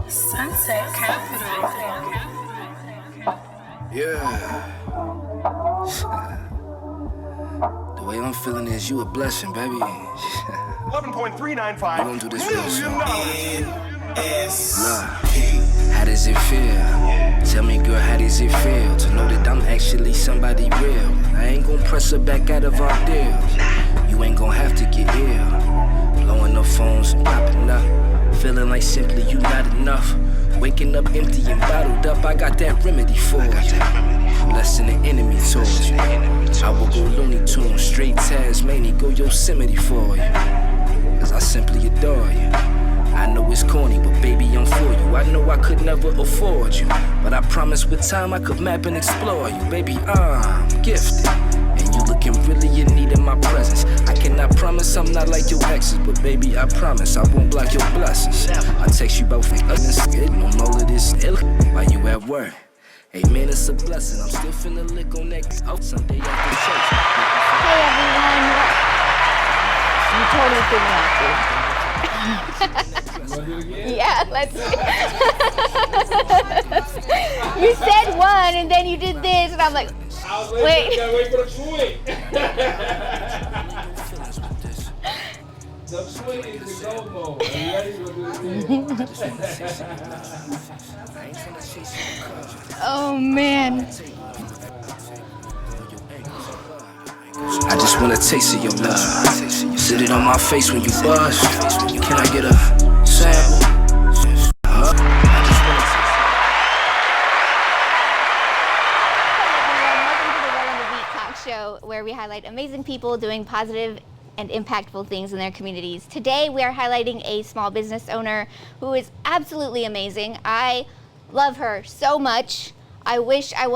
Sunset Capital. Yeah. The way I'm feeling is you a blessing, baby. 11.395 We gonna do this real soon. million. Look, how does it feel? Tell me, girl, how does it feel to know that I'm actually somebody real? I ain't gonna press her back out of our deal. You ain't gonna have to get ill. Blowing up phones and popping up. Feeling like simply you not enough. Waking up empty and bottled up, I got that remedy for you. Less than an enemy towards you. I will go Looney Tunes, straight Tasmania, go Yosemite for you. Cause I simply adore you. I know it's corny, but baby, I'm for you. I know I could never afford you, but I promise with time I could map and explore you. Baby, I'm gifted, and you looking really in need of my presence. I cannot promise I'm not like your exes, but baby, I promise I won't block your blessings. I text you about feelings, on all of this ill while you at work. Hey man, it's a blessing. I'm still finna lick on that out Sunday after church. Hey everyone. You totally threw me off, dude. Yeah, let's. You said one and then you did this, and I'm like, wait. Gotta wait for the swing. The swing is the go mode. Are you ready to do this? Oh man. I just want a taste of your love. Sit it on my face when you buzz. Can I get a sample? Show where we highlight amazing people doing positive and impactful things in their communities. Today we are highlighting a small business owner who is absolutely amazing. I love her so much. I wish I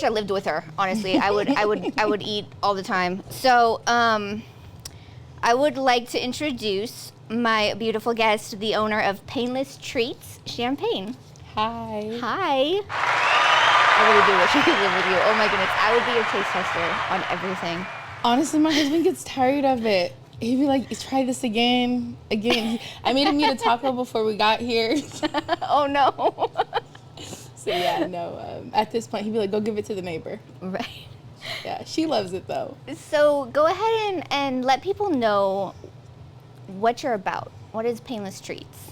lived with her, honestly. I would eat all the time. So I would like to introduce my beautiful guest, the owner of Paineless Treats, Champagne. Hi. Hi. I really do wish I could live with you. Oh my goodness, I would be your taste tester on everything. Honestly, my husband gets tired of it. He'd be like, try this again. I made him eat a taco before we got here. Oh no. So yeah, no, at this point, he'd be like, go give it to the neighbor. Right. Yeah, she loves it though. So go ahead and let people know what you're about. What is Paineless Treats?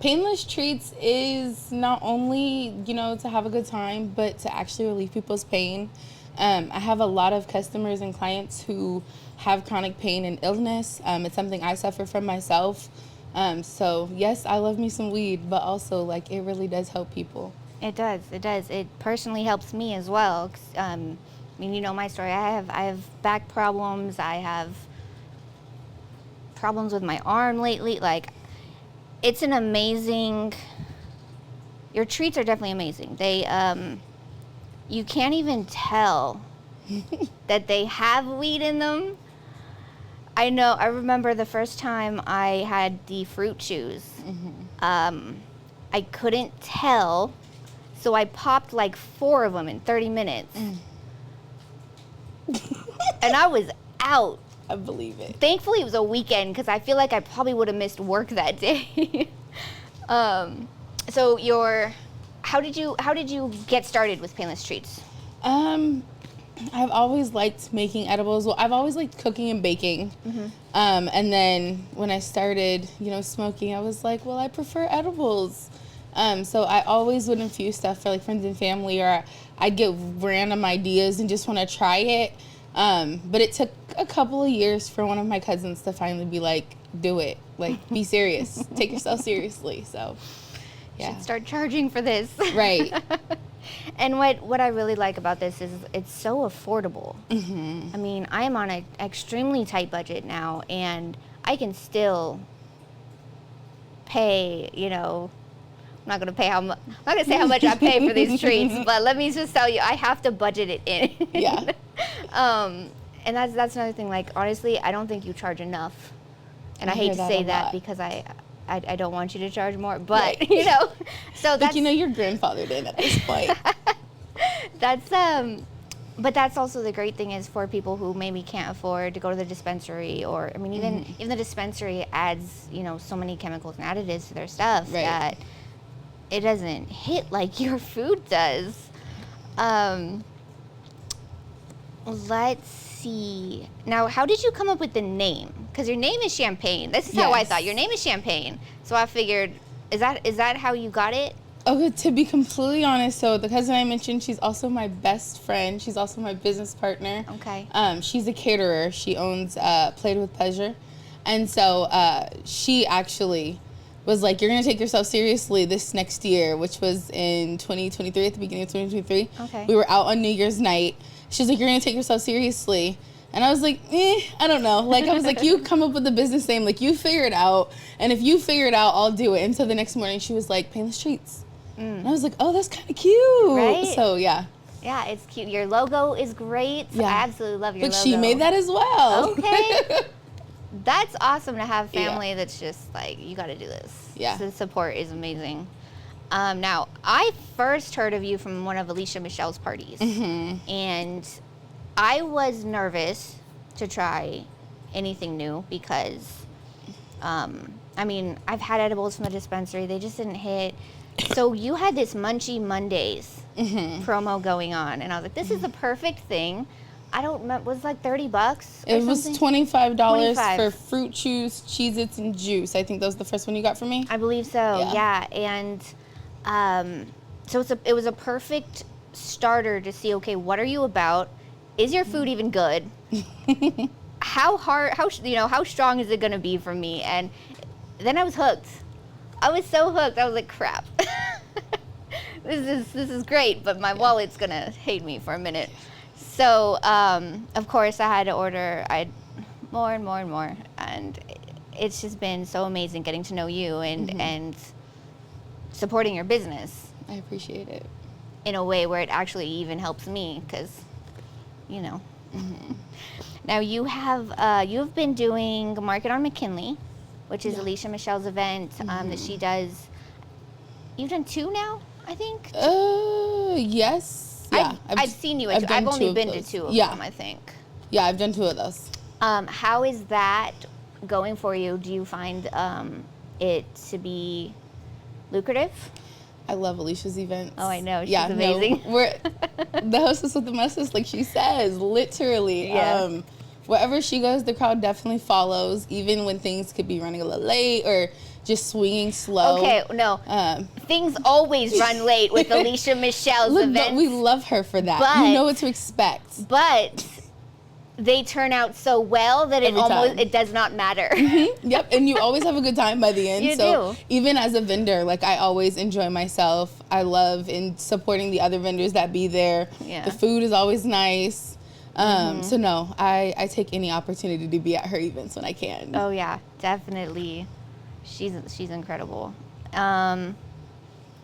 Painless Treats is not only, to have a good time, but to actually relieve people's pain. I have a lot of customers and clients who have chronic pain and illness. It's something I suffer from myself. So yes, I love me some weed, but also it really does help people. It does. It personally helps me as well. You know my story. I have back problems. I have problems with my arm lately. It's an amazing. Your treats are definitely amazing. They you can't even tell that they have weed in them. I know. I remember the first time I had the fruit chews. Mm-hmm. I couldn't tell, so I popped 4 of them in 30 minutes, and I was out. I believe it. Thankfully, it was a weekend because I feel like I probably would have missed work that day. So how did you get started with Painless Treats? I've always liked making edibles. Well, I've always liked cooking and baking. Mm-hmm. And then when I started, smoking, I was like, well, I prefer edibles. So I always would infuse stuff for friends and family, or I'd get random ideas and just want to try it. But it took a couple of years for one of my cousins to finally be like, do it. Be serious. Take yourself seriously. So, yeah. Should start charging for this. Right. And what I really like about this is it's so affordable. Mm-hmm. I mean, I am on an extremely tight budget now, and I can still pay, I'm not gonna say how much I pay for these treats, but let me just tell you, I have to budget it in. Yeah. And that's another thing. Honestly, I don't think you charge enough, and I hate to say that because I don't want you to charge more, but right. So that's your grandfather did at this point. That's But that's also the great thing is for people who maybe can't afford to go to the dispensary, or I mean, even the dispensary adds, you know, so many chemicals and additives to their stuff that it doesn't hit like your food does. Let's see. Now, how did you come up with the name? Because your name is Champagne. This is how I thought. Your name is Champagne. So I figured, is that how you got it? Okay, to be completely honest, so the cousin I mentioned, she's also my best friend. She's also my business partner. Okay. She's a caterer. She owns Played with Pleasure. And so she actually was like, you're going to take yourself seriously this next year, which was in 2023, at the beginning of 2023. Okay. We were out on New Year's night. She's like, you're going to take yourself seriously. And I was like, I don't know. Like, I was like, you come up with the business name. Like, you figure it out. And if you figure it out, I'll do it. And so the next morning, she was like, Paineless Treats. And I was like, oh, that's kind of cute. Right? So, yeah. Yeah, it's cute. Your logo is great. So I absolutely love your logo. But she made that as well. Okay. That's awesome to have family that's just like, you got to do this. Yeah. The support is amazing. Now, I first heard of you from one of Alicia Michelle's parties. And I was nervous to try anything new because, I mean, I've had edibles from the dispensary. They just didn't hit. So you had this Munchie Mondays promo going on. And I was like, this is the perfect thing. I don't remember, was it like $30? It was $25 $25 for fruit chews, Cheez-Its, and juice. I think that was the first one you got from me. I believe so, yeah. And so it was a perfect starter to see, okay, what are you about? Is your food even good? How strong is it going to be for me? And then I was hooked. I was so hooked. I was like, crap. This is great, but my wallet's going to hate me for a minute. So, of course, I had to order more and more and more. And it's just been so amazing getting to know you and supporting your business. I appreciate it. In a way where it actually even helps me because, you know. Now, you've been doing Market on McKinley, which is Alicia Michelle's event that she does. You've done 2 now, I think? Yes. Yeah, I've seen you. I've only been to 2 of them, I think. Yeah, I've done 2 of those. How is that going for you? Do you find it to be lucrative? I love Alicia's events. Oh, I know. She's amazing. No, we're the hostess with the mostest, like she says, literally. Yeah. Wherever she goes, the crowd definitely follows, even when things could be running a little late or just swinging slow. Okay, no. Things always run late with Alicia Michelle's events. But we love her for that. But, you know what to expect. But they turn out so well that it does not matter. Yep, and you always have a good time by the end. You do. do. Even as a vendor, like I always enjoy myself. I love in supporting the other vendors that be there. Yeah. The food is always nice. So no, I take any opportunity to be at her events when I can. Oh yeah, definitely. She's incredible.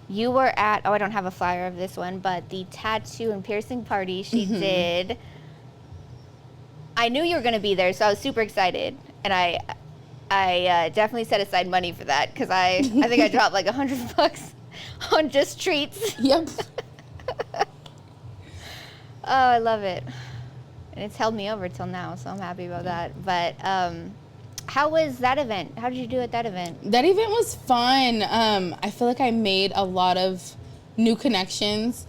You were at, I don't have a flyer of this one, but the tattoo and piercing party she did. I knew you were going to be there, so I was super excited. And I definitely set aside money for that because I think I dropped like $100 on just treats. Yep. Oh, I love it. And it's held me over till now, so I'm happy about that. But how was that event? How did you do at that event? That event was fun. I feel like I made a lot of new connections.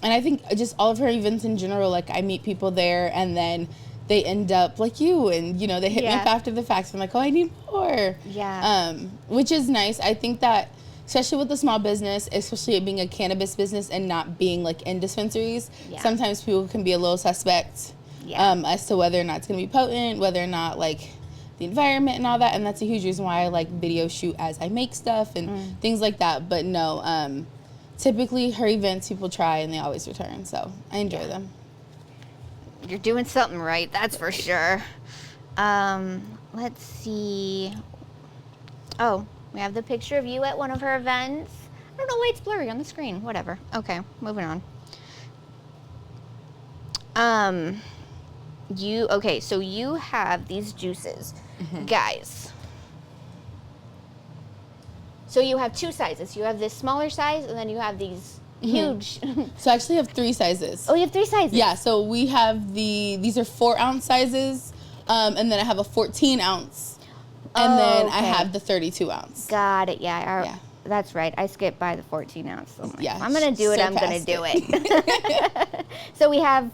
And I think just all of her events in general, like I meet people there and then they end up like you and, you know, they hit me up after the fact. So I'm like, oh, I need more. Yeah. Which is nice. I think that especially with the small business, especially it being a cannabis business and not being like in dispensaries, sometimes people can be a little suspect as to whether or not it's going to be potent, whether or not like the environment and all that. And that's a huge reason why I like video shoot as I make stuff and things like that. But no, typically her events people try and they always return. So I enjoy them. You're doing something right, that's for sure. Let's see. Oh, we have the picture of you at one of her events. I don't know why it's blurry on the screen. Whatever. Okay, moving on. So you have these juices. Guys. So you have 2 sizes. You have this smaller size and then you have these huge. So I actually have 3 sizes. Oh, you have 3 sizes? Yeah, so we have these are 4-ounce sizes, and then I have a 14-ounce, and then I okay. have the 32-ounce. Got it. Yeah. Yeah. That's right. I skipped by the 14-ounce. So Yeah, if I'm going to do it, I'm going to do it. So you have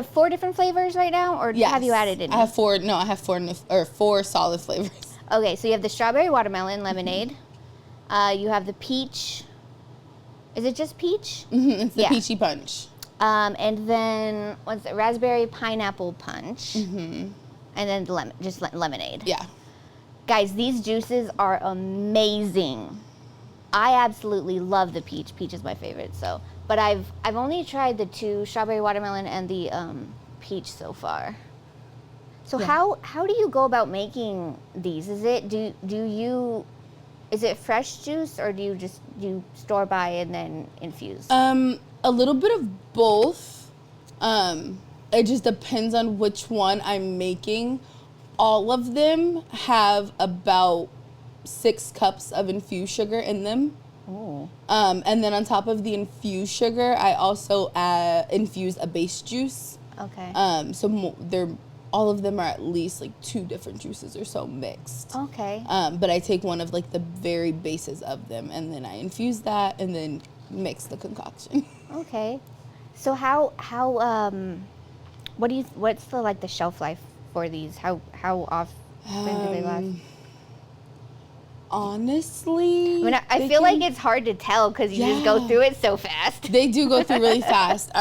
4 different flavors right now, or Yes. have you added any? I have 4. No, I have 4 solid flavors. Okay, so you have the strawberry watermelon lemonade. You have the peach. Is it just peach? It's the Yeah. peachy punch. And then what's it? Raspberry pineapple punch. And then lemonade. Yeah. Guys, these juices are amazing. I absolutely love the peach. Peach is my favorite. So, but I've only tried the 2 strawberry watermelon and the peach so far. So Yeah. how do you go about making these? Is it fresh juice, or do you store buy and then infuse? A little bit of both. It just depends on which one I'm making. All of them have about 6 cups of infused sugar in them. Oh. And then on top of the infused sugar, I also infuse a base juice. Okay. So all of them are at least like 2 different juices or so mixed. Okay. But I take one of like the very bases of them, and then I infuse that and then mix the concoction. Okay. So what's the shelf life for these? How often do they last? Honestly, I mean, I feel like it's hard to tell because you just go through it so fast. They do go through really fast.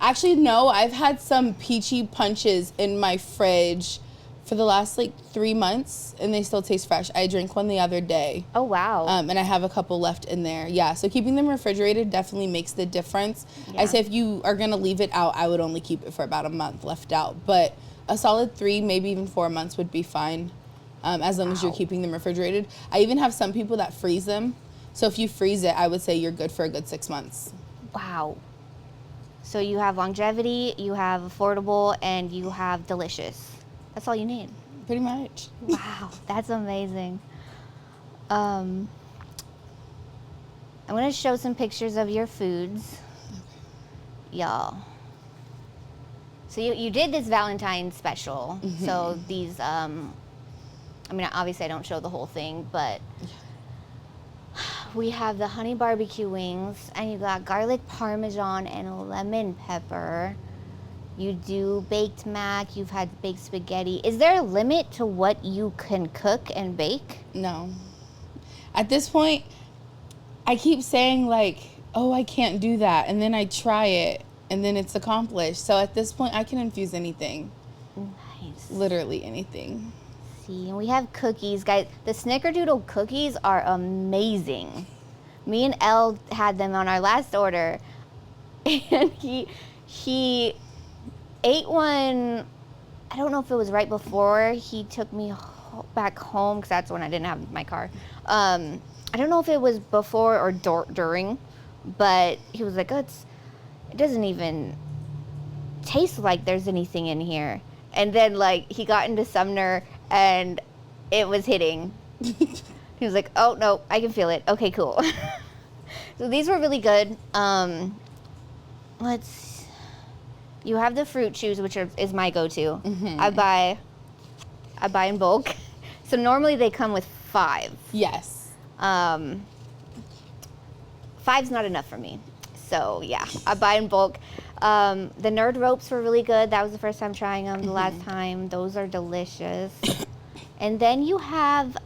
Actually, no, I've had some peachy punches in my fridge for the last 3 months, and they still taste fresh. I drank one the other day. Oh, wow. And I have a couple left in there. Yeah, so keeping them refrigerated definitely makes the difference. Yeah. I say if you are going to leave it out, I would only keep it for about a month left out. But a solid 3, maybe even 4 months would be fine, as long as you're keeping them refrigerated. I even have some people that freeze them. So if you freeze it, I would say you're good for a good 6 months. Wow. So you have longevity, you have affordable, and you have delicious. That's all you need. Pretty much. Wow, that's amazing. I'm going to show some pictures of your foods. Y'all. So you did this Valentine's special. So these, I mean, obviously I don't show the whole thing, but we have the honey barbecue wings, and you got garlic parmesan and lemon pepper. You do baked mac, you've had baked spaghetti. Is there a limit to what you can cook and bake? No. At this point, I keep saying oh, I can't do that. And then I try it, and then it's accomplished. So at this point, I can infuse anything. Nice. Literally anything. See, and we have cookies, guys. The Snickerdoodle cookies are amazing. Me and Elle had them on our last order, and he ate one. I don't know if it was right before he took me back home, because that's when I didn't have my car. I don't know if it was before or during, but he was like, it doesn't even taste like there's anything in here. And then he got into Sumner, and it was hitting. He was like, oh no, I can feel it. Okay, cool. So these were really good. You have the fruit chews, which is my go-to. I buy in bulk. So normally they come with 5. Yes. 5's not enough for me. So yeah, I buy in bulk. The Nerd Ropes were really good. That was the first time trying them. The last time, those are delicious. And then you have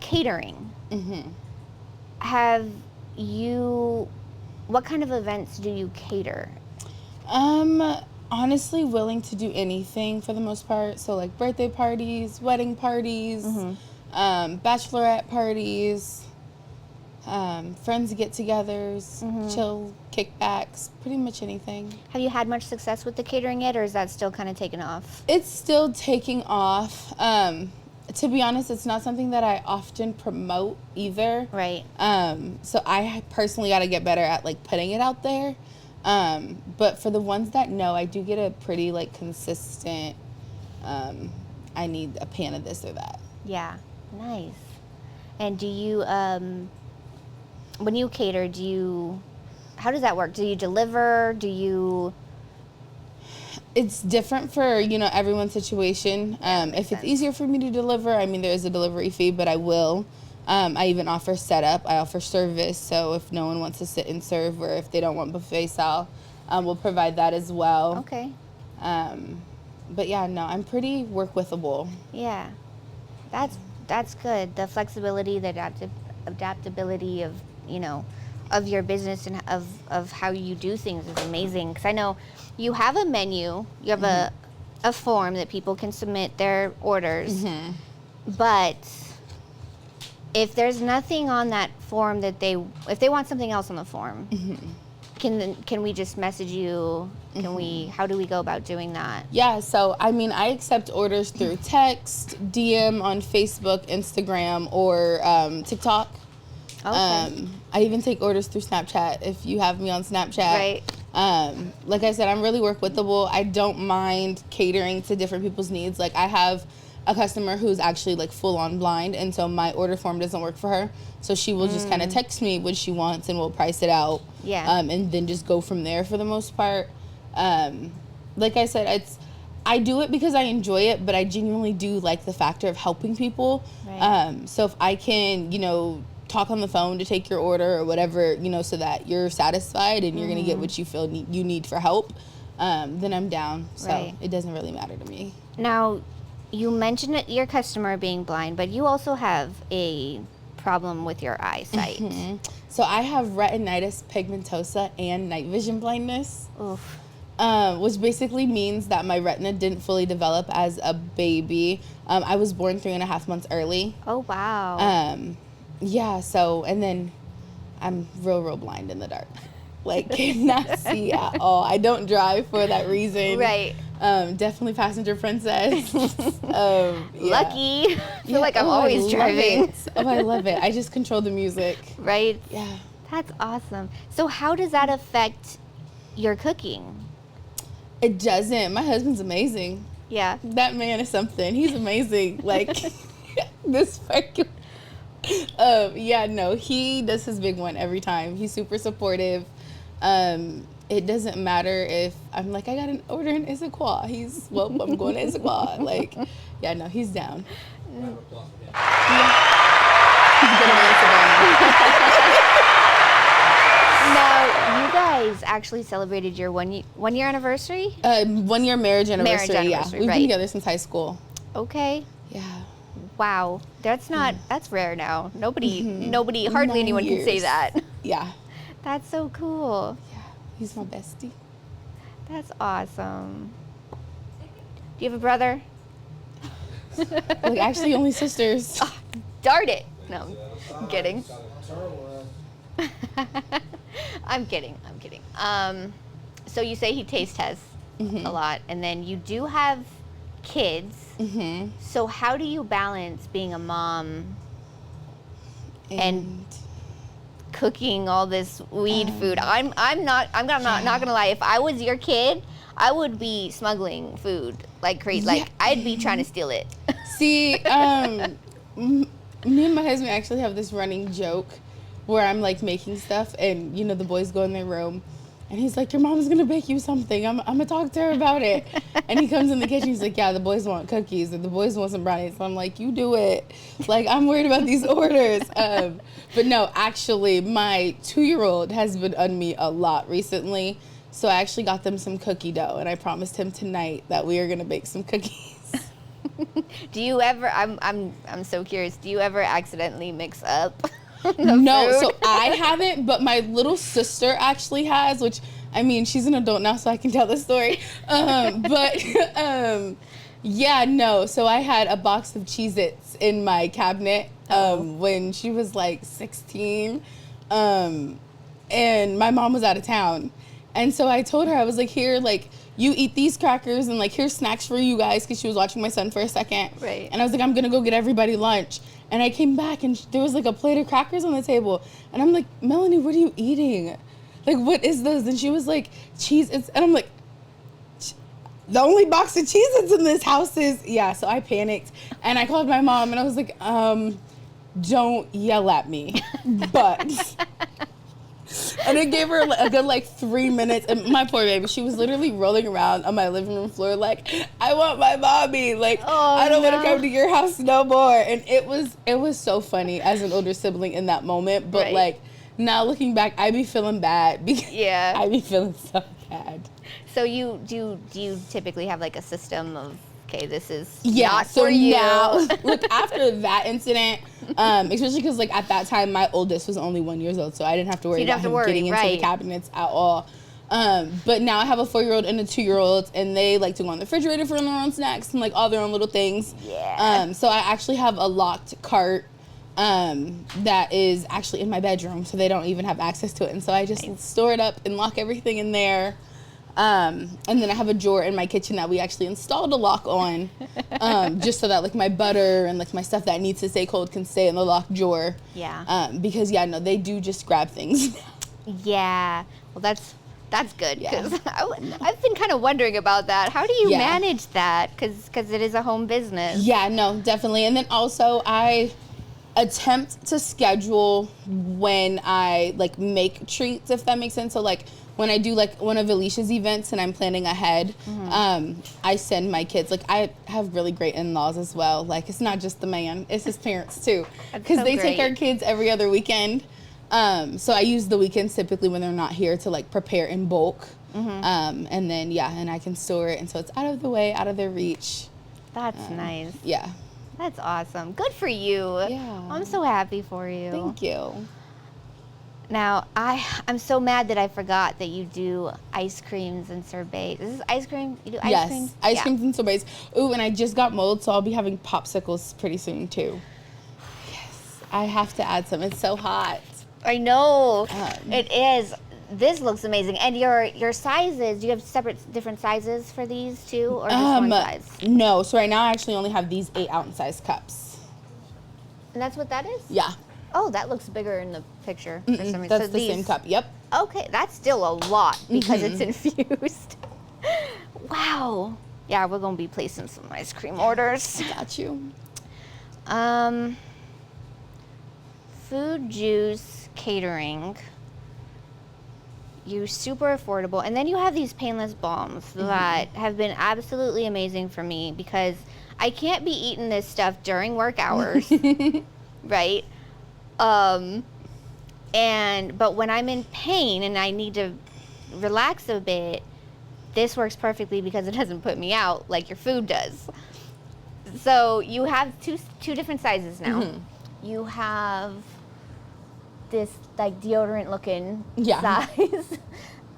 catering. What kind of events do you cater? Honestly, willing to do anything for the most part. So birthday parties, wedding parties, bachelorette parties, friends get-togethers, chill kickbacks, pretty much anything. Have you had much success with the catering yet, or is that still kind of taking off? It's still taking off. To be honest, it's not something that I often promote either. Right. So I personally got to get better at putting it out there. But for the ones that know, I do get a pretty consistent, I need a pan of this or that. Yeah. Nice. And do you when you cater, how does that work? Do you deliver? It's different for, everyone's situation. If it's easier for me to deliver, there is a delivery fee, but I will. I even offer setup. I offer service. So if no one wants to sit and serve, or if they don't want buffet style, we'll provide that as well. Okay. But yeah, no, I'm pretty work withable. Yeah. That's good. The flexibility, the adaptability of, of your business and of how you do things is amazing. Because I know you have a menu, you have a form that people can submit their orders, but if there's nothing on that form if they want something else on the form, can we just message you? How do we go about doing that? Yeah, so I accept orders through text, DM on Facebook, Instagram, or TikTok. Okay. I even take orders through Snapchat if you have me on Snapchat. Right. Like I said, I'm really work withable. I don't mind catering to different people's needs. Like, I have a customer who's actually like full on blind, and so my order form doesn't work for her. So she will just kind of text me what she wants, and we'll price it out. Yeah. And then just go from there for the most part. Like I said, I do it because I enjoy it, but I genuinely do like the factor of helping people. Right. So if I can, talk on the phone to take your order or whatever, so that you're satisfied and you're going to get what you feel you need for help, then I'm down. So it doesn't really matter to me. Now, you mentioned your customer being blind, but you also have a problem with your eyesight. So I have retinitis pigmentosa and night vision blindness. Oof. Which basically means that my retina didn't fully develop as a baby. I was born 3.5 months early. Oh, wow. Yeah, so, and then I'm real blind in the dark. Like, cannot see at all. I don't drive for that reason. Right. Definitely passenger princess. Yeah. Lucky. I feel like I'm always driving. I love it. I just control the music. Right? Yeah. That's awesome. So how does that affect your cooking? It doesn't. My husband's amazing. Yeah. That man is something. He's amazing. Like, this fucking... yeah, no, he does his big one every time. He's super supportive. It doesn't matter if I'm like, I got an order in Issaquah. I'm going to Issaquah. Like, yeah, no, he's down. Now, you guys actually celebrated your one year anniversary? 1 year marriage anniversary. Yeah, we've been together since high school. Okay. Yeah. Wow, that's rare now. Nobody, hardly anyone can say that. Yeah. That's so cool. Yeah, he's my bestie. That's awesome. Do you have a brother? Like, actually, only sisters. Oh, darn it. No, I'm kidding. I'm kidding. So you say he taste tests a lot, and then you do have kids. So how do you balance being a mom and cooking all this weed food? I'm not gonna lie. If I was your kid, I would be smuggling food like crazy. Like, I'd be trying to steal it. See, me and my husband actually have this running joke where I'm like making stuff, and the boys go in their room, and he's like, your mom's gonna bake you something. I'm gonna talk to her about it. And he comes in the kitchen, he's like, yeah, the boys want cookies, and the boys want some brownies. So I'm like, you do it. Like, I'm worried about these orders. But no, actually, my 2-year-old has been on me a lot recently. So I actually got them some cookie dough, and I promised him tonight that we are gonna bake some cookies. Do you ever? I'm so curious. Do you ever accidentally mix up? No, food? So I haven't, but my little sister actually has, which, she's an adult now, so I can tell the story. Yeah, no. So I had a box of Cheez-Its in my cabinet when she was like 16, and my mom was out of town. And so I told her, I was like, here, like, you eat these crackers, and like, here's snacks for you guys, because she was watching my son for a second. Right. And I was like, I'm gonna go get everybody lunch. And I came back, and there was like a plate of crackers on the table. And I'm like, Melanie, what are you eating? Like, what is this? And she was like, Cheez-Its. And I'm like, the only box of Cheez-Its in this house is, yeah. So I panicked, and I called my mom, and I was like, don't yell at me, but And it gave her a good like 3 minutes. And my poor baby, she was literally rolling around on my living room floor like, I want my mommy. Like, I don't want to come to your house no more. And it was so funny as an older sibling in that moment. But like now looking back, I be feeling bad because I be feeling so bad. So do you typically have like a system of, okay, this is not for you. Now, look, after that incident, especially because like at that time my oldest was only 1 year old, so I didn't have to worry about him getting into the cabinets at all. But now I have a 4-year-old and a 2-year-old, and they like to go on the refrigerator for their own snacks and like all their own little things. So I actually have a locked cart that is actually in my bedroom, so they don't even have access to it. And so I just store it up and lock everything in there. And then I have a drawer in my kitchen that we actually installed a lock on, just so that like my butter and like my stuff that needs to stay cold can stay in the locked drawer. Because they do just grab things. Well, that's good, because I've been kind of wondering about that. How do you manage that? Because it is a home business. No, definitely. And then also I attempt to schedule when I like make treats, if that makes sense. So like when I do like one of Alicia's events and I'm planning ahead, I send my kids, like I have really great in-laws as well. Like it's not just the man, it's his parents too. Because they take our kids every other weekend. So I use the weekends typically when they're not here to like prepare in bulk. And then, and I can store it. And so it's out of the way, out of their reach. That's nice. That's awesome. Good for you. I'm so happy for you. Thank you. Now, I'm so mad that I forgot that you do ice creams and sorbets. Is this ice cream? You do ice creams? Yes, ice creams and sorbets. Ooh, and I just got mold, so I'll be having popsicles pretty soon, too. Yes, I have to add some. It's so hot. I know. It is. This looks amazing. And your sizes, do you have different sizes for these, too, or just one size? No, so right now I actually only have these 8-ounce size cups. And that's what that is? Yeah. Oh, that looks bigger in the picture for some reason. That's the same cup, yep. Okay, that's still a lot because it's infused. Wow. Yeah, we're going to be placing some ice cream orders. Got you. Food, juice, catering. You're super affordable. And then you have these painless balms that have been absolutely amazing for me because I can't be eating this stuff during work hours, right? But when I'm in pain and I need to relax a bit, this works perfectly because it doesn't put me out like your food does. So you have two different sizes now. You have this like deodorant looking size,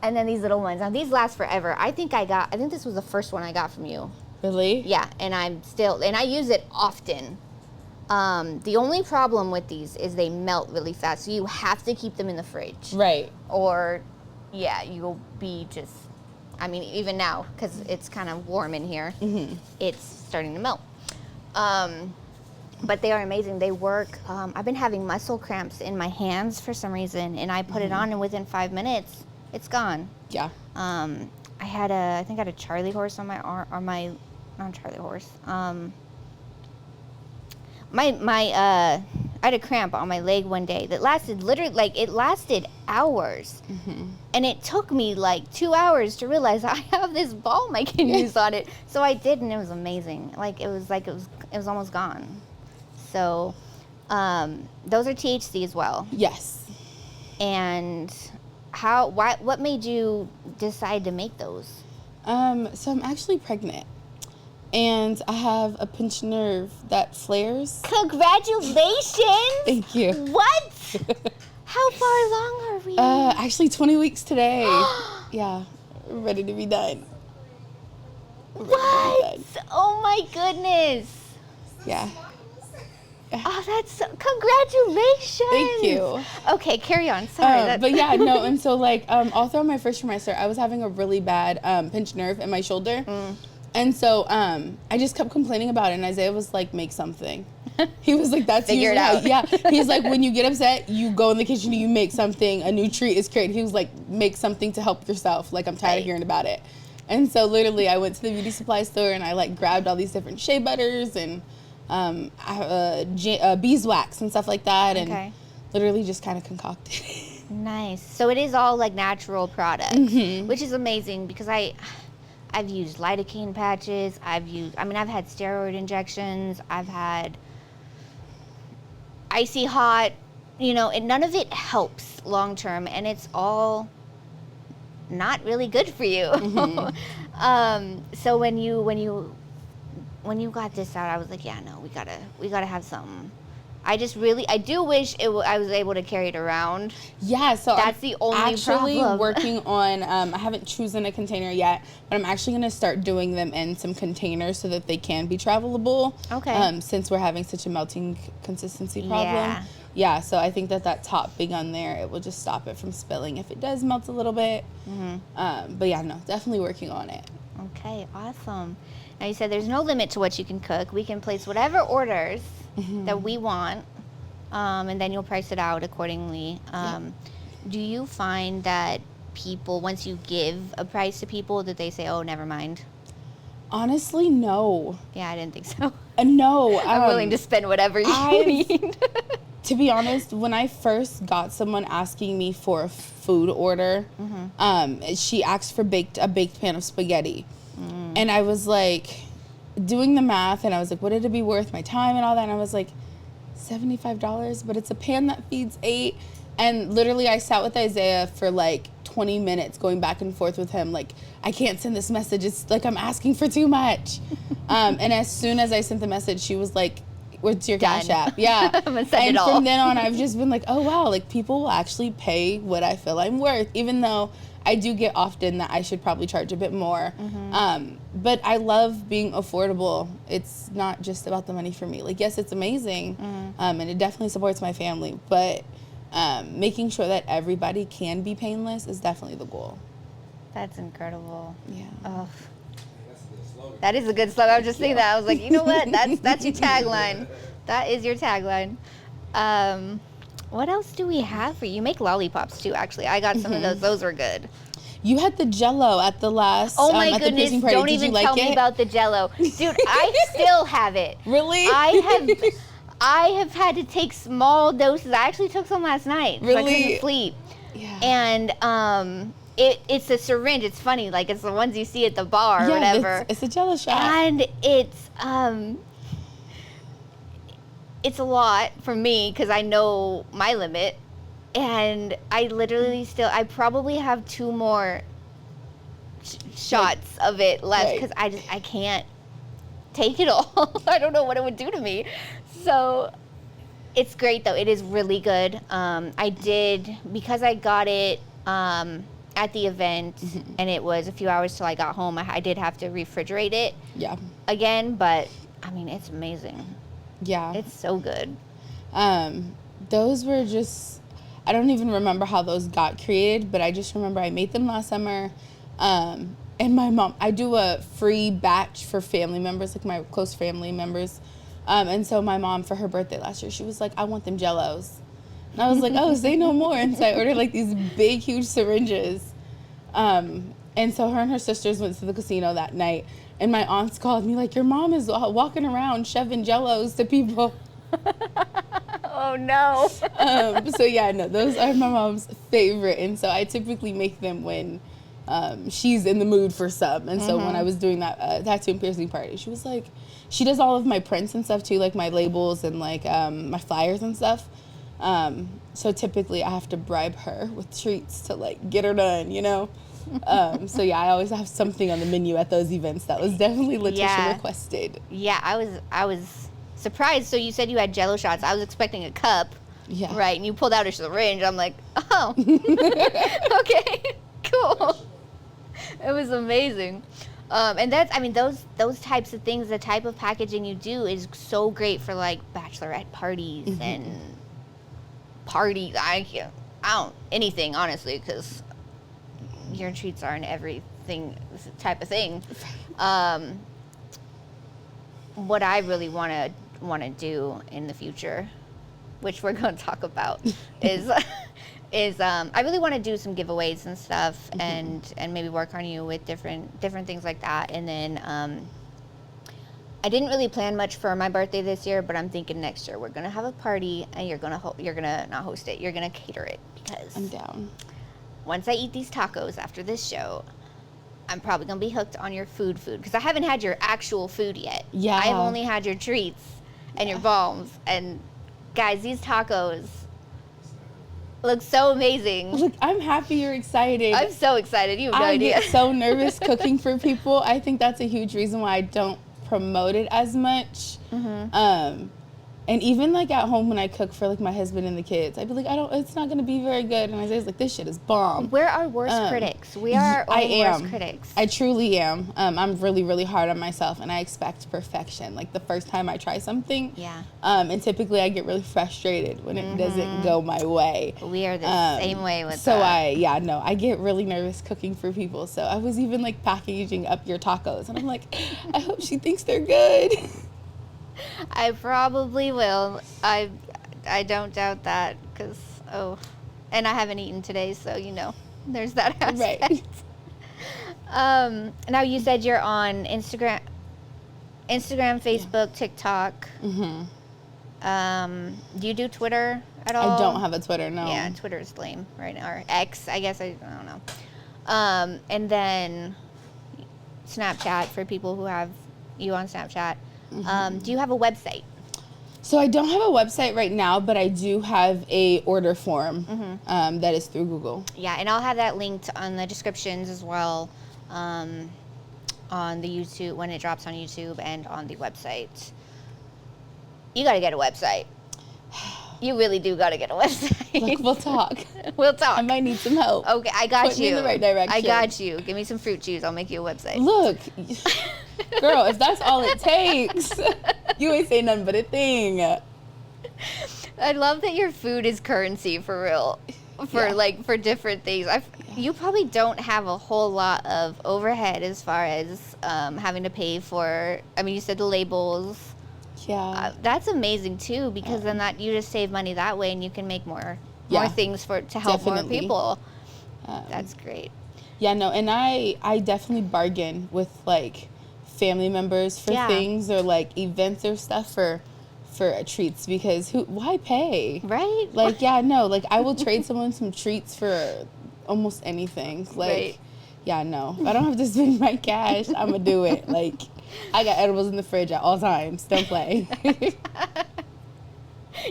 and then these little ones. Now these last forever. I think this was the first one I got from you. Really? Yeah, and I use it often. The only problem with these is they melt really fast, so you have to keep them in the fridge. Right. Or, you'll be just, even now, because it's kind of warm in here, it's starting to melt. But they are amazing. They work. I've been having muscle cramps in my hands for some reason, and I put it on, and within 5 minutes, it's gone. Yeah. I had a Charlie horse on my arm, or not Charlie horse. I had a cramp on my leg one day that lasted lasted hours. And it took me like 2 hours to realize I have this balm I can use on it. So I did, and it was amazing. It was almost gone. So those are THC as well. Yes. And what made you decide to make those? So I'm actually pregnant. And I have a pinched nerve that flares. Congratulations! Thank you. What? How far along are we? Actually 20 weeks today. Yeah, ready to be done. What? Oh my goodness. Yeah. Oh, that's congratulations. Thank you. Okay, carry on. Sorry. But yeah, no, and so all throughout my first trimester, I was having a really bad pinched nerve in my shoulder. And so I just kept complaining about it, and Isaiah was like, make something. He was like, that's figure it out. Yeah. He's like, when you get upset, you go in the kitchen and you make something, a new treat is created. He was like, make something to help yourself. Like, I'm tired of hearing about it. And so literally I went to the beauty supply store and I grabbed all these different shea butters and beeswax and stuff like that. And literally just kind of concocted it. Nice. So it is all like natural products, which is amazing because I've used lidocaine patches. I've had steroid injections. I've had icy hot, and none of it helps long term, and it's all not really good for you. So when you got this out, I was like, yeah, no, we gotta have something. I do wish I was able to carry it around. Yeah, so that's the only problem. I'm actually working on, I haven't chosen a container yet, but I'm actually going to start doing them in some containers so that they can be travelable. Okay. Since we're having such a melting consistency problem. Yeah, so I think that topping on there, it will just stop it from spilling if it does melt a little bit. But yeah, no, definitely working on it. Okay, awesome. Now you said there's no limit to what you can cook. We can place whatever orders that we want, and then you'll price it out accordingly. Do you find that people, once you give a price to people, that they say, oh, never mind? Honestly, no. Yeah, I didn't think so. No. I'm willing to spend whatever you need. To be honest, when I first got someone asking me for a food order, she asked for a baked pan of spaghetti. And I was like, doing the math, and I was like, would it be worth my time and all that? And I was like, $75, but it's a pan that feeds 8. And literally I sat with Isaiah for like 20 minutes going back and forth with him. Like, I can't send this message. It's like I'm asking for too much. And as soon as I sent the message, she was like, what's your Cash App? Yeah. I'm gonna send it all. From then on, I've just been like, oh, wow, like people will actually pay what I feel I'm worth, even though I do get often that I should probably charge a bit more. But I love being affordable. It's not just about the money for me. Like, yes, it's amazing, and it definitely supports my family, but making sure that everybody can be painless is definitely the goal. That's incredible. Yeah. Oh. That is a good slogan. I was just thinking that. I was like, you know what? That's your tagline. That is your tagline. What else do we have for you? You make lollipops too, actually. I got some of those. Those were good. You had the Jell-O at the last. Oh my at goodness! The piercing party. Don't Did even you like tell me about the Jell-O, dude. I still have it. Really? I have had to take small doses. I actually took some last night. Really? So I couldn't sleep. Yeah. And it's a syringe. It's funny, like it's the ones you see at the bar or whatever. It's a Jell-O shot. And it's a lot for me because I know my limit. And I literally I probably have 2 more shots of it left because I can't take it all. I don't know what it would do to me. So it's great though. It is really good. Because I got it at the event and it was a few hours till I got home, I did have to refrigerate it again, but I mean, it's amazing. Yeah. It's so good. Those were just, I don't even remember how those got created, but I just remember I made them last summer. And my mom, I do a free batch for family members, like my close family members. And so my mom, for her birthday last year, she was like, I want them Jell-Os. And I was like, oh, say no more. And so I ordered like these big, huge syringes. And so her and her sisters went to the casino that night. And my aunts called me like, your mom is walking around shoving Jell-Os to people. Oh no. So yeah, no, those are my mom's favorite, and so I typically make them when she's in the mood for some. And so when I was doing that tattoo and piercing party, she was like, she does all of my prints and stuff too, like my labels and like my flyers and stuff. So typically I have to bribe her with treats to like get her done, you know. So yeah, I always have something on the menu at those events. That was definitely Letitia requested. Yeah, I was surprised. So you said you had Jell-O shots. I was expecting a cup. Yeah. Right, and you pulled out a syringe. I'm like, oh. Okay, cool. It was amazing. And that's, I mean, those types of things, the type of packaging you do is so great for like bachelorette parties and parties. Anything, honestly, because your treats aren't everything type of thing. What I really want to do in the future, which we're going to talk about, is I really want to do some giveaways and stuff, and maybe work on you with different things like that. And then I didn't really plan much for my birthday this year, but I'm thinking next year we're gonna have a party, and you're gonna not host it. You're gonna cater it, because I'm down. once I eat these tacos after this show, I'm probably gonna be hooked on your food, because I haven't had your actual food yet. Yeah. I've only had your treats and your balms. And guys, these tacos look so amazing. Look, I'm happy you're excited. I'm so excited. You have no I idea. get so nervous cooking for people. I think that's a huge reason why I don't promote it as much. And even like at home when I cook for like my husband and the kids, I'd be like, it's not gonna be very good. And Isaiah's like, this shit is bomb. We're our worst critics. We are our own worst critics. I truly am. I'm really, really hard on myself, and I expect perfection. Like the first time I try something. Yeah. And typically I get really frustrated when it doesn't go my way. We are the same way with so that. I get really nervous cooking for people. So I was even like packaging up your tacos, and I'm like, I hope she thinks they're good. I probably will. I don't doubt that, because and I haven't eaten today, so there's that aspect. Right. Now you said you're on Instagram, Facebook, TikTok. Do you do Twitter at all? I don't have a Twitter, no. Yeah, Twitter's lame right now, or X, I guess. I don't know. And then Snapchat for people who have you on Snapchat. Do you have a website? So I don't have a website right now, but I do have a order form that is through Google. Yeah, and I'll have that linked on the descriptions as well, on the YouTube, when it drops on YouTube, and on the website. You got to get a website. You really do got to get a website. Look, we'll talk. We'll talk. I might need some help. Okay, I got Put you. me in the right direction. I got you. Give me some fruit juice. I'll make you a website. Look, girl, if that's all it takes, you ain't say nothing but a thing. I love that your food is currency for real. For different things. You probably don't have a whole lot of overhead as far as having to pay for. I mean, you said the labels. Yeah. That's amazing too, because then you just save money that way, and you can make more things to help more people. That's great. Yeah, no, and I definitely bargain with like family members for things, or like events or stuff for treats, because why pay? Right? Like, yeah, no, like I will trade someone some treats for almost anything. Like, right. Yeah, no, if I don't have to spend my cash, I'm gonna do it. Like, I got edibles in the fridge at all times. Don't play. You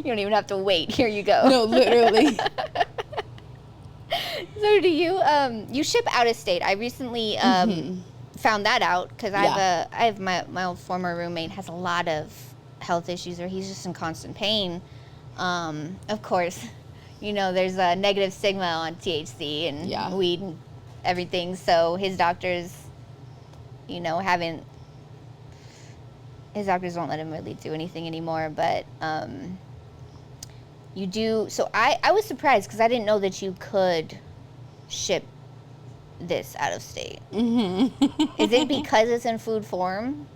don't even have to wait. Here you go. No, literally. So do you ship out of state? I recently found that out, because I have my old former roommate has a lot of health issues, or he's just in constant pain. Of course, there's a negative stigma on THC and weed and everything. So his doctors, his doctors won't let him really do anything anymore. But you do. So I was surprised, because I didn't know that you could ship this out of state. Is it because it's in food form?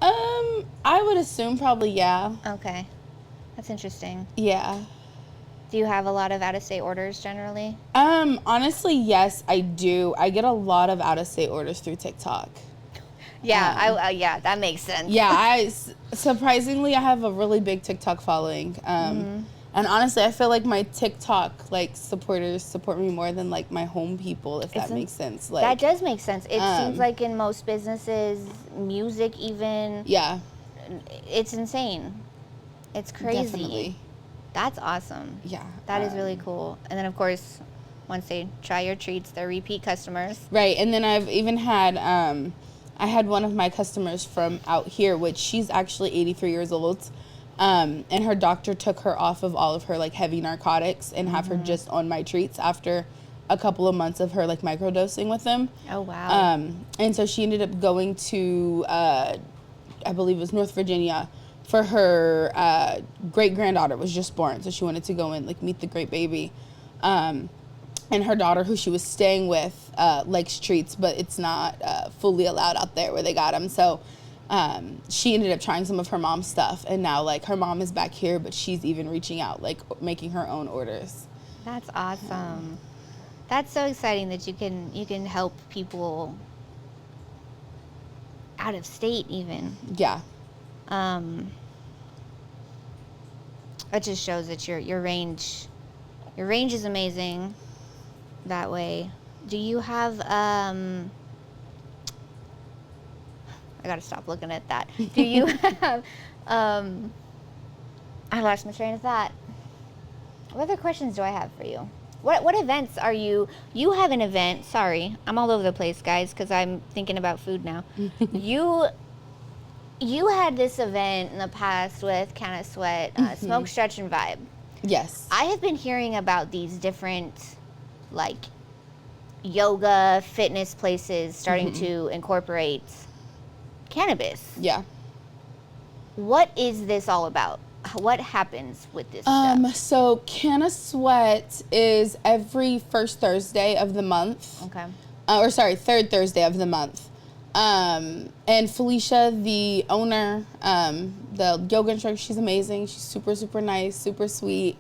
I would assume probably, yeah. Okay. That's interesting. Yeah. Do you have a lot of out-of-state orders generally? Honestly, yes, I do. I get a lot of out-of-state orders through TikTok. Yeah, yeah, that makes sense. Yeah, surprisingly, I have a really big TikTok following. And honestly, I feel like my TikTok supporters support me more than like my home people, if that makes sense. Like, that does make sense. It seems like in most businesses, music even. Yeah. It's insane. It's crazy. Definitely. That's awesome. Yeah. That is really cool. And then, of course, once they try your treats, they're repeat customers. Right. And then I've even had, I had one of my customers from out here, which she's actually 83 years old. And her doctor took her off of all of her like heavy narcotics and have her just on my treats after a couple of months of her like microdosing with them. Oh, wow. And so she ended up going to, I believe it was North Virginia, for her great-granddaughter was just born. So she wanted to go and like meet the great baby. And her daughter, who she was staying with, likes treats, but it's not fully allowed out there where they got them. So she ended up trying some of her mom's stuff, and now like her mom is back here, but she's even reaching out, like making her own orders. That's awesome. That's so exciting that you can help people out of state even. Yeah. It just shows that your range is amazing that way. Do you have I gotta stop looking at that. Do you have I lost my train of thought. What other questions do I have for you? What events are you have an event, sorry, I'm all over the place, guys, because I'm thinking about food now. You had this event in the past with Canna Sweat, Smoke, Stretch, and Vibe. Yes. I have been hearing about these different, like, yoga, fitness places starting to incorporate cannabis. Yeah. What is this all about? What happens with this stuff? So Canna Sweat is every first Thursday of the month. Okay. Third Thursday of the month. And Felicia, the owner, the yoga instructor, she's amazing. She's super, super nice, super sweet.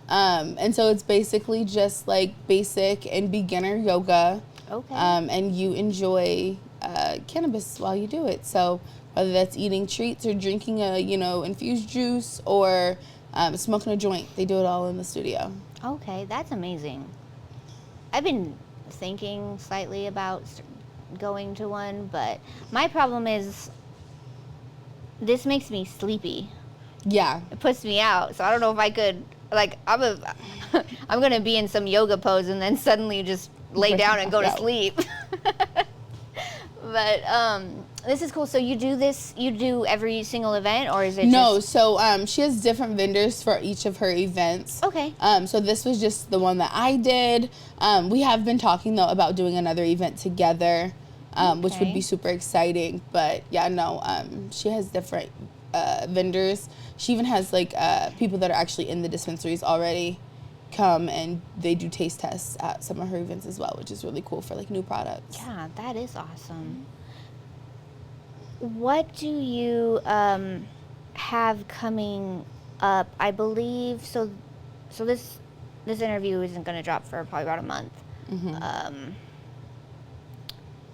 And so it's basically just like basic and beginner yoga. Okay. And you enjoy cannabis while you do it. So whether that's eating treats or drinking a, infused juice or smoking a joint, they do it all in the studio. Okay, that's amazing. I've been thinking slightly about going to one, but my problem is this makes me sleepy. Yeah. It puts me out, so I don't know if I could, like, I'm gonna be in some yoga pose and then suddenly just lay down and go to sleep. But this is cool. So you do every single event, or is it No, so she has different vendors for each of her events. Okay. So this was just the one that I did. We have been talking, though, about doing another event together, which would be super exciting. But, yeah, no, she has different vendors. She even has, like, people that are actually in the dispensaries already come, and they do taste tests at some of her events as well, which is really cool for, like, new products. Yeah, that is awesome. What do you have coming up? I believe so this interview isn't going to drop for probably about a month.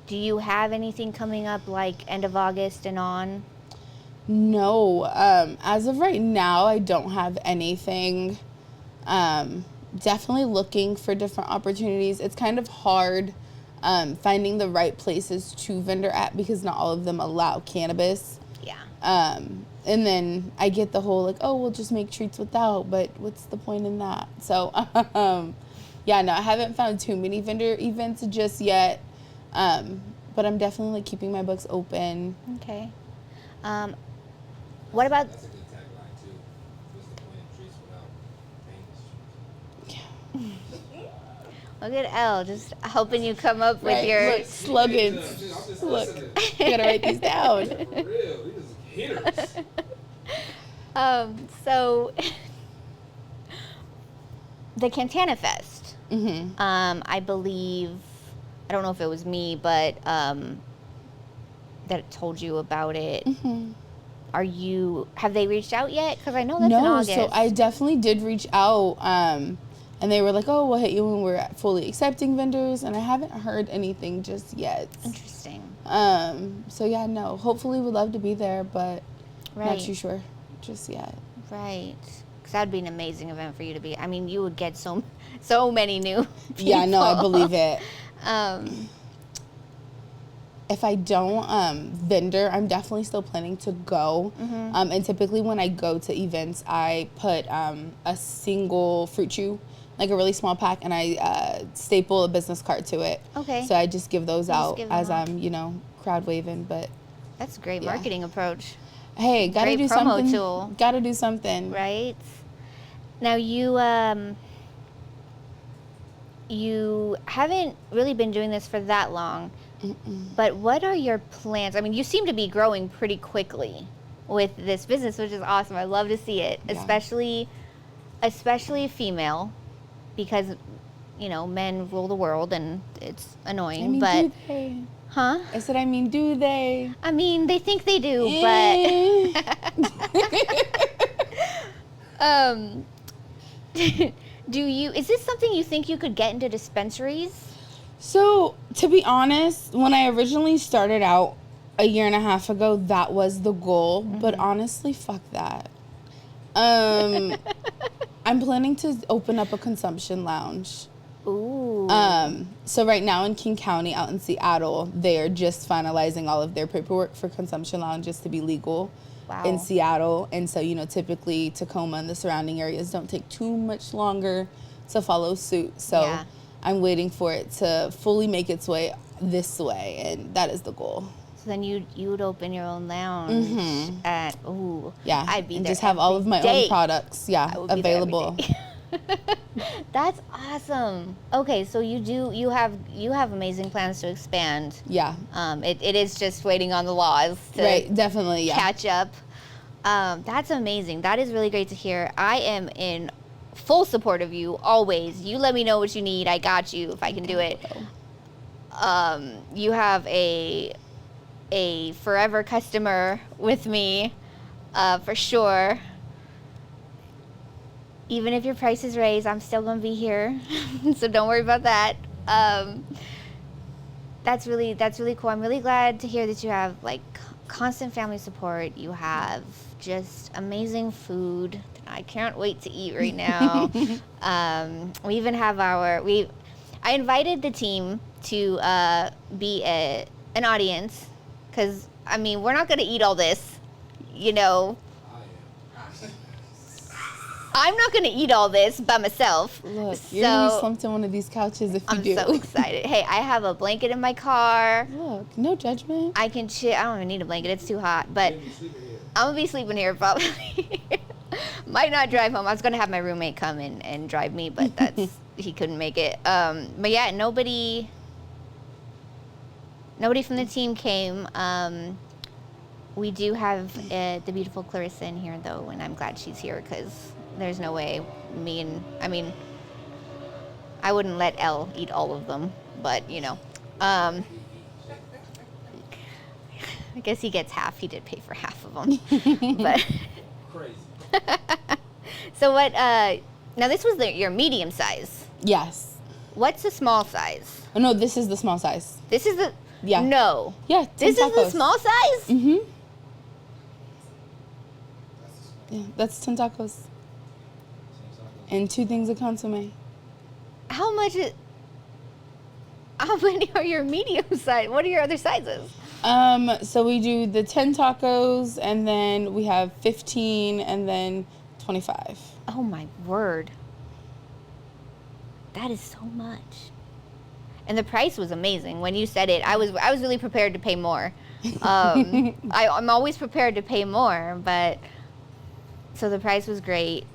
Do you have anything coming up like end of August and on? No, as of right now, I don't have anything. Definitely looking for different opportunities. It's kind of hard finding the right places to vendor at because not all of them allow cannabis. Yeah. And then I get the whole like, oh, we'll just make treats without, but what's the point in that? So, yeah, no, I haven't found too many vendor events just yet. But I'm definitely like keeping my books open. Okay. What about? That's a good tagline too. What's the point of treats without painless treats? Look at Elle, just helping you come up with your Look, slogans. I'm just Look, listening. you gotta write these down. For real, these hitters. So the Cantana Fest. I believe, I don't know if it was me, but that told you about it. Have they reached out yet? Because I know that's in August. No, so I definitely did reach out, and they were like, oh, we'll hit you when we're fully accepting vendors, and I haven't heard anything just yet. Interesting. So yeah, no, hopefully we'd love to be there, but not too sure just yet. Right. Because that would be an amazing event for you to be. I mean, you would get so many new people. Yeah, no, I believe it. If I don't vendor, I'm definitely still planning to go. And typically when I go to events, I put a single fruit chew, like a really small pack, and I staple a business card to it. Okay. So I just give those out give them as out. I'm, crowd waving. But That's a great Yeah. marketing approach. hey, gotta Great do promo something. tool. Gotta do something. Right. Now you haven't really been doing this for that long, but what are your plans? I mean, you seem to be growing pretty quickly with this business, which is awesome. I love to see it, Yeah. especially female, because men rule the world and it's annoying. I mean, but do they? huh? I said, I mean, do they? I mean, they think they do, but is this something you think you could get into dispensaries? So, to be honest, when I originally started out, a year and a half ago, that was the goal. But honestly, fuck that. I'm planning to open up a consumption lounge. Ooh. So right now in King County, out in Seattle, they are just finalizing all of their paperwork for consumption lounges to be legal in Seattle. And so, you know, typically Tacoma and the surrounding areas don't take too much longer to follow suit. So I'm waiting for it to fully make its way this way, and that is the goal. So then you would open your own lounge at I'd be and there just have all of my own products available. That's awesome. Okay, so you have amazing plans to expand. Yeah. It is just waiting on the laws to definitely catch up. That's amazing. That is really great to hear. I am in full support of you always. You let me know what you need. I got you if I can do it. You have a forever customer with me, for sure. Even if your price is raised, I'm still gonna be here. So don't worry about that. That's really cool. I'm really glad to hear that you have like constant family support. You have just amazing food. I can't wait to eat right now. We even have I invited the team to be an audience, because I mean, we're not gonna eat all this, you know. I'm not going to eat all this by myself. Look, you're going to be slumped on one of these couches if you do. I'm so excited. Hey, I have a blanket in my car. Look, no judgment. I can chill. I don't even need a blanket. It's too hot. But I'm going to be sleeping here probably. Might not drive home. I was going to have my roommate come in and drive me, but he couldn't make it. But yeah, nobody from the team came. We do have the beautiful Clarissa in here, though, and I'm glad she's here because there's no way I wouldn't let Elle eat all of them, but, you know. I guess he gets half. He did pay for half of them. But Crazy. So what, now this was your medium size. Yes. What's the small size? Oh, no, this is the small size. This is the... Yeah. No. Yeah, 10 This tacos. is the small size? Mm-hmm. Yeah, that's 10 tacos. And 2 things of consomme. How many are your medium size? What are your other sizes? So we do the 10 tacos, and then we have 15, and then 25. Oh my word. That is so much. And the price was amazing. When you said it, I was really prepared to pay more. I'm always prepared to pay more, but so the price was great.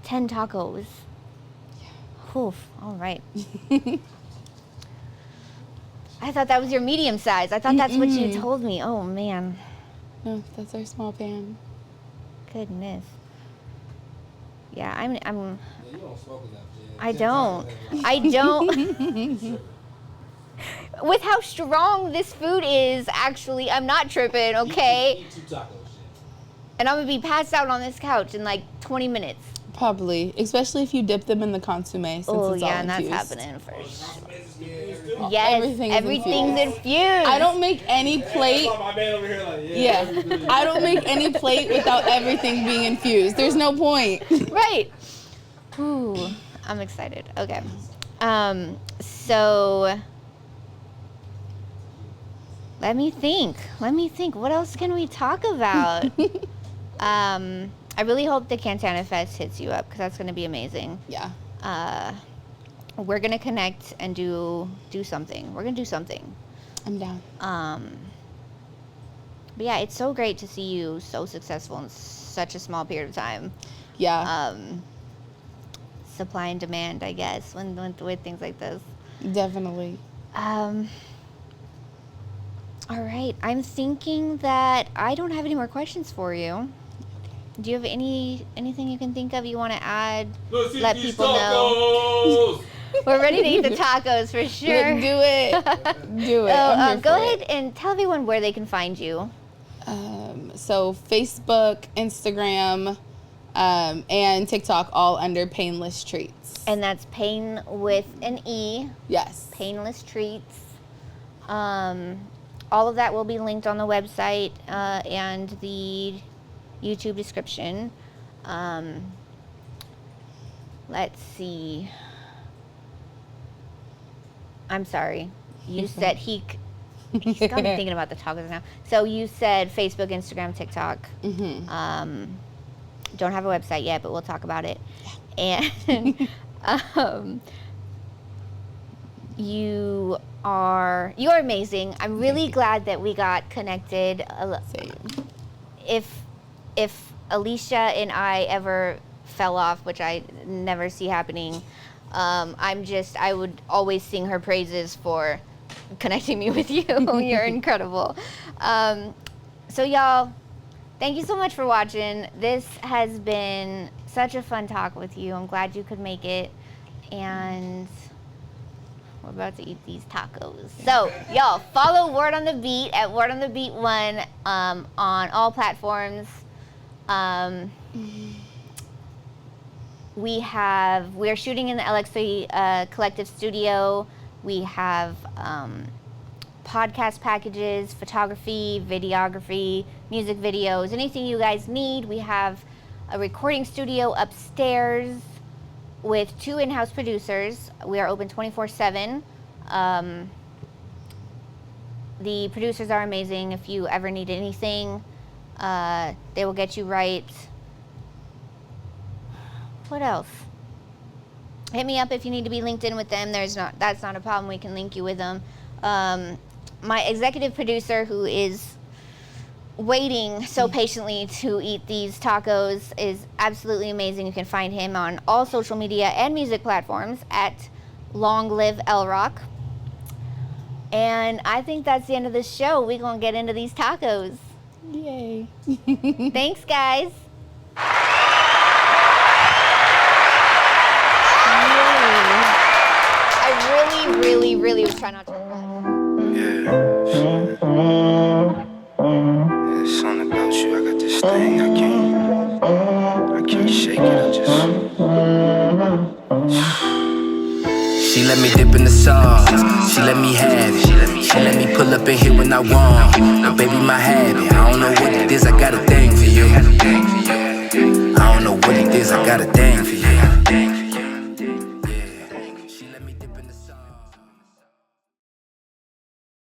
10 tacos. Yeah. Oof. All right. I thought that was your medium size. I thought that's what you told me. Oh man. No, that's our small pan. Goodness. Yeah, I'm. Yeah, you don't smoke enough, Jen. I don't. With how strong this food is, actually, I'm not tripping, okay? Eat 2 tacos, Jen. And I'm gonna be passed out on this couch in like 20 minutes. Probably, especially if you dip them in the consomme. Since Oh it's yeah, all and that's infused. happening first. Yeah. Yes, Everything's everything's infused. I don't make any plate. My man over here like, Yeah, I don't make any plate without everything being infused. There's no point. Right. Ooh, I'm excited. Okay. So let me think. What else can we talk about? I really hope the Cantana Fest hits you up because that's going to be amazing. Yeah. We're going to connect and do something. We're going to do something. I'm down. But yeah, it's so great to see you so successful in such a small period of time. Yeah. Supply and demand, I guess, with things like this. Definitely. All right. I'm thinking that I don't have any more questions for you. Do you have anything you can think of you want to add? Let people know. We're ready to eat the tacos for sure. Do it. Do it. I'm here Go for ahead it. and tell everyone where they can find you. So Facebook, Instagram, and TikTok, all under Paineless Treats. And that's Pain with an E. Yes. Painless Treats. all of that will be linked on the website and the YouTube description. Let's see. I'm sorry. You said he's got me thinking about the tacos now. So you said Facebook, Instagram, TikTok. Don't have a website yet, but we'll talk about it. And you are amazing. I'm really glad that we got connected. If Alicia and I ever fell off, which I never see happening, I would always sing her praises for connecting me with you. You're incredible. So y'all, thank you so much for watching. This has been such a fun talk with you. I'm glad you could make it. And we're about to eat these tacos. So y'all, follow Word on the Beat at Word on the Beat 1 on all platforms. We're shooting in the LX3 Collective Studio. We have podcast packages, photography, videography, music videos, anything you guys need. We have a recording studio upstairs with 2 in-house producers. We are open 24/7. The producers are amazing. If you ever need anything, they will get you right. What else? Hit me up if you need to be linked in with them. That's not a problem. We can link you with them. My executive producer, who is waiting so patiently to eat these tacos, is absolutely amazing. You can find him on all social media and music platforms at Long Live L Rock. And I think that's the end of the show. We're gonna get into these tacos. Yay. Thanks, guys. I really was trying not to. Yeah, something about you. I got this thing. I can't shake it. She let me dip in the sauce. She let me have it. She let me pull up in here when I want. Now, baby, my habit. I don't know what it is. I got a thing for you. I don't know what it is. I got a thing for you.